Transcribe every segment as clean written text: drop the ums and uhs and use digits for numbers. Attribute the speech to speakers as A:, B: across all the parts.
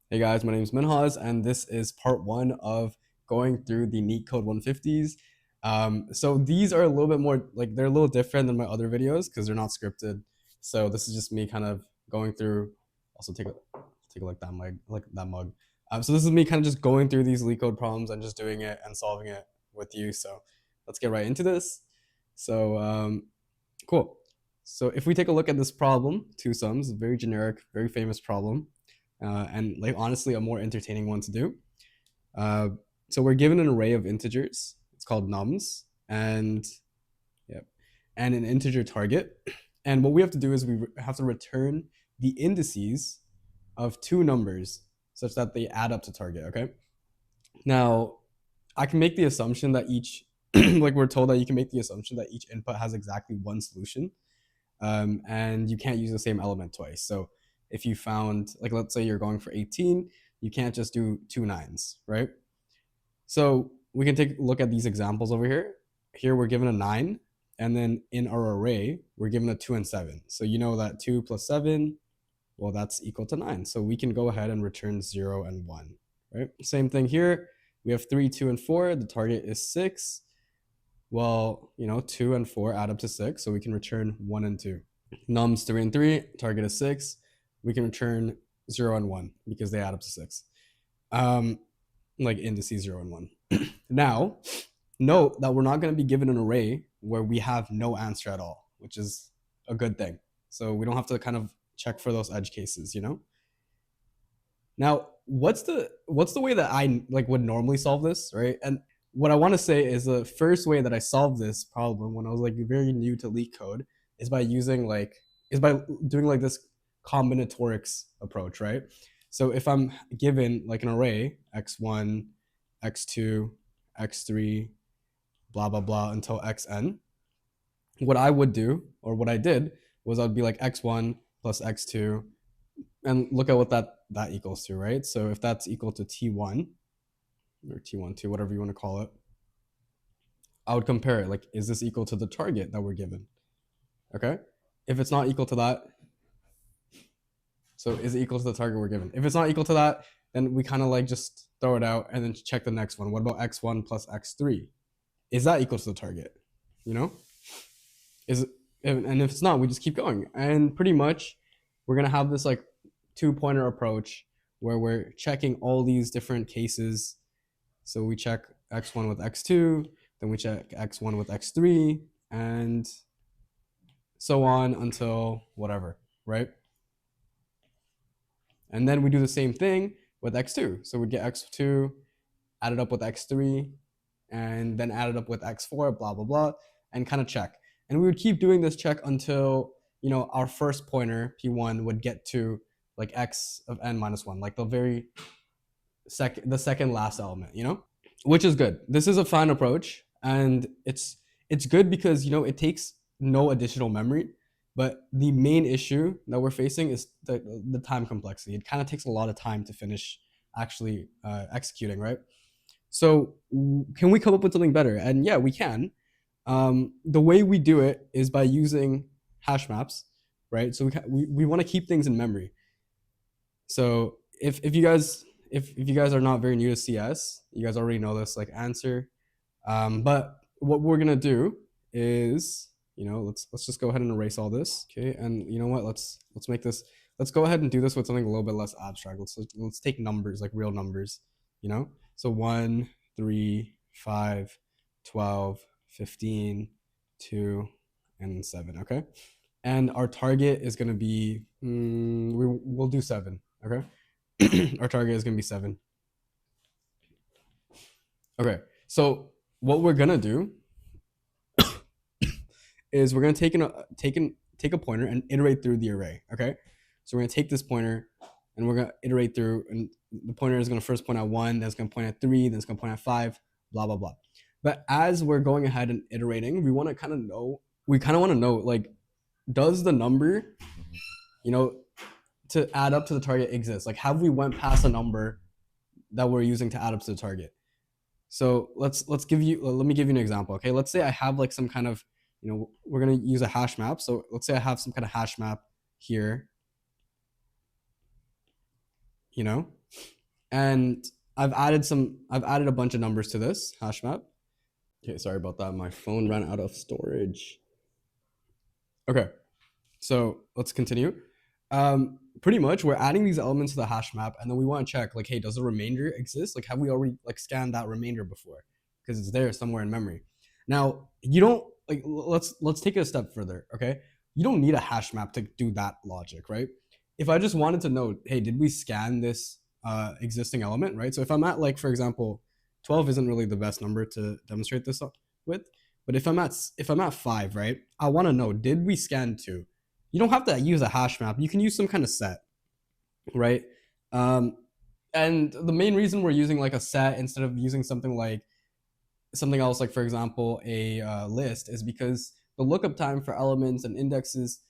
A: Hey guys, my name is Minhaz, and this is part one of going through the NeetCode 150s. So these are a little bit more like they're a little different than my other videos because they're not scripted. So this is just me kind of going through. Also take a look at that mug, like that mug. So this is me kind of just going through these LeetCode problems and just doing it and solving it with you. So let's get right into this. So cool. So if we take a look at this problem, two sums, very generic, very famous problem, and like honestly a more entertaining one to do. Uh, so we're given an array of integers. It's called nums, and yep, and an integer target. And what we have to do is we have to return the indices of two numbers such that they add up to target. Okay. Now I can make the assumption that each like we're told that you can make the assumption that each input has exactly one solution, and you can't use the same element twice. So if you found, like, let's say you're going for 18, you can't just do two nines, right? So we can take a look at these examples over here. Here we're given a 9, and then in our array, we're given a 2 and 7. So you know that 2 plus 7, well, that's equal to 9. So we can go ahead and return 0 and 1, right? Same thing here. We have 3, 2, and 4. The target is 6. Well, 2 and 4 add up to 6, so we can return 1 and 2. Nums 3 and 3, target is 6. We can return 0 and 1 because they add up to 6. Like indices 0 and 1. Now, note that we're not going to be given an array where we have no answer at all, which is a good thing. So we don't have to kind of check for those edge cases. Now, what's the way that I like would normally solve this, right? And what I want to say is the first way that I solved this problem when I was like very new to LeetCode is by doing like this combinatorics approach, right? So if I'm given like an array x1, x2, x3, blah blah blah until xn, what I would do or what I did was I'd be like x1 plus x2, and look at what that equals to, right? So if that's equal to t1 or t1, whatever you want to call it, I would compare it. Like, is this equal to the target that we're given? Okay. If it's not equal to that, so is it equal to the target we're given? If it's not equal to that, then we kind of like just throw it out and then check the next one. What about x1 plus x3? Is that equal to the target? You know, is it, and if it's not, we just keep going. And pretty much, we're gonna have this like two-pointer approach where we're checking all these different cases. So we check x1 with x2, then we check x1 with x3, and so on until whatever, right? And then we do the same thing with x2. So we get x2 added up with x3, and then added up with x4, blah, blah, blah, and kind of check. And we would keep doing this check until, our first pointer, p1, would get to like x of n minus 1, like the second last element, which is good. This is a fine approach, and it's good because, it takes no additional memory. But the main issue that we're facing is the time complexity. It kind of takes a lot of time to finish actually executing, right? So can we come up with something better? And yeah, we can. The way we do it is by using hash maps, right? So we want to keep things in memory. So if you guys are not very new to CS, you guys already know this like answer. But what we're gonna do is, let's just go ahead and erase all this. Okay, and you know what? Let's make this. Let's go ahead and do this with something a little bit less abstract. Let's take numbers, like real numbers. So 1, 3, 5, 12, 15, 2, and 7. Okay, and our target is gonna be we'll do 7. Okay, our target is gonna be 7. Okay, so what we're gonna do is we're gonna take a pointer and iterate through the array. Okay, so we're gonna take this pointer and we're gonna iterate through, and the pointer is gonna first point at 1, then it's gonna point at 3, then it's gonna point at 5, blah blah blah. But as we're going ahead and iterating, we want to kind of know, like, does the number, to add up to the target exist? Like, have we went past a number that we're using to add up to the target? So let me give you an example. Okay, let's say I have like some kind of, we're gonna use a hash map. So let's say I have some kind of hash map here, And I've added a bunch of numbers to this hash map. Okay, sorry about that. My phone ran out of storage. Okay, so let's continue. Pretty much we're adding these elements to the hash map, and then we want to check like, hey, does the remainder exist? Like, have we already like scanned that remainder before? Because it's there somewhere in memory. Now you don't like let's take it a step further. Okay, you don't need a hash map to do that logic, right? If I just wanted to know, hey, did we scan this existing element, right? So if I'm at like, for example, 12 isn't really the best number to demonstrate this with, but if I'm at 5, right? I want to know, did we scan 2? You don't have to use a hash map. You can use some kind of set, right? Um, and the main reason we're using like a set instead of using something else, like for example a list, is because the lookup time for elements and indexes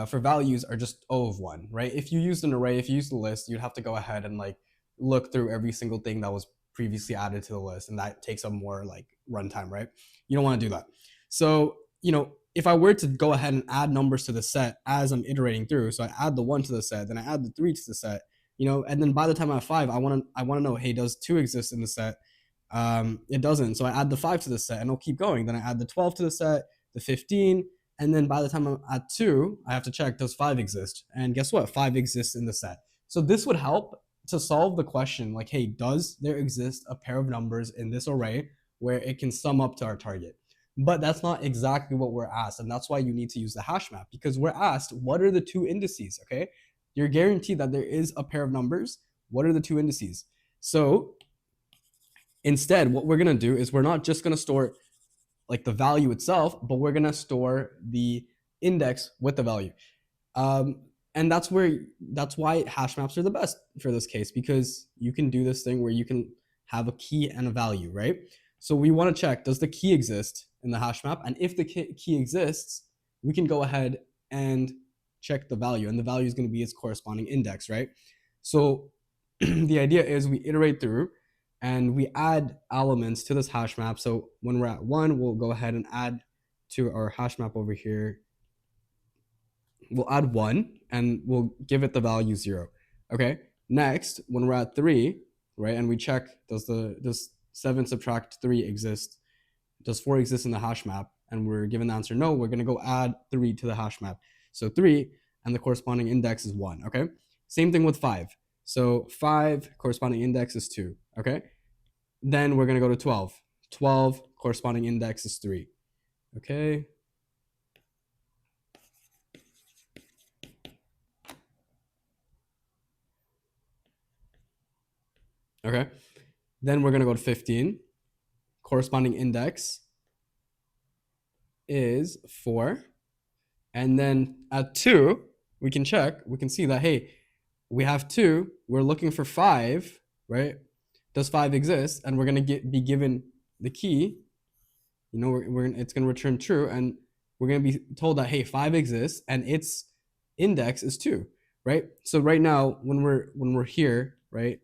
A: for values are just O of 1, right? If you used an array, if you used a list, you'd have to go ahead and like look through every single thing that was previously added to the list, and that takes up more like runtime, right? You don't want to do that. So if I were to go ahead and add numbers to the set as I'm iterating through, so I add the 1 to the set, then I add the 3 to the set, and then by the time I have 5, I want to know, hey, does 2 exist in the set? It doesn't. So I add the 5 to the set and it'll keep going. Then I add the 12 to the set, the 15. And then by the time I'm at 2, I have to check, does 5 exist? And guess what? 5 exists in the set. So this would help to solve the question like, hey, does there exist a pair of numbers in this array where it can sum up to our target? But that's not exactly what we're asked. And that's why you need to use the hash map, because we're asked, what are the two indices? Okay. You're guaranteed that there is a pair of numbers. What are the two indices? So instead, what we're going to do is we're not just going to store like the value itself, but we're going to store the index with the value. And that's why hash maps are the best for this case, because you can do this thing where you can have a key and a value, right? So we want to check, does the key exist in the hash map? And if the key exists, we can go ahead and check the value, and the value is going to be its corresponding index, right? So the idea is we iterate through and we add elements to this hash map. So when we're at 1, we'll go ahead and add to our hash map over here. We'll add 1 and we'll give it the value 0. Okay. Next, when we're at 3, right, and we check, does 7 subtract 3 exist? Does 4 exist in the hash map? And we're given the answer no. We're going to go add 3 to the hash map. So 3 and the corresponding index is 1. Okay. Same thing with 5. So 5 corresponding index is 2. Okay. Then we're going to go to 12. 12 corresponding index is 3. Okay. Okay. Then we're going to go to 15. Corresponding index is 4. And then at 2, we can check. We can see that, hey, we have 2. We're looking for 5, right? Does 5 exist? And we're going to be given the key. It's going to return true. And we're going to be told that, hey, 5 exists and its index is 2, right? So right now, when we're here, right,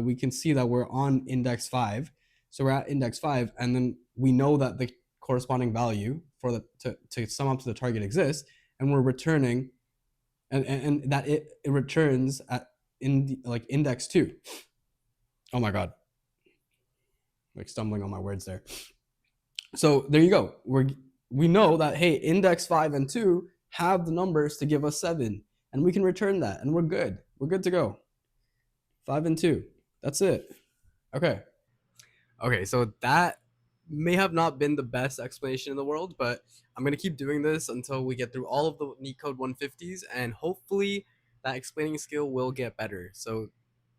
A: we can see that we're on index 5. So we're at index 5, and then we know that the corresponding value for to sum up to the target exists, and we're returning, and that it returns at like index 2. Oh my god, like stumbling on my words there. So there you go. We know that, hey, index 5 and 2 have the numbers to give us 7, and we can return that, and we're good. We're good to go. 5 and 2. That's it. Okay. Okay, so that may have not been the best explanation in the world, but I'm going to keep doing this until we get through all of the NeetCode 150s, and hopefully that explaining skill will get better. So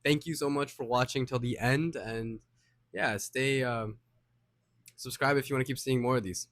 A: thank you so much for watching till the end, and yeah, stay subscribe if you want to keep seeing more of these.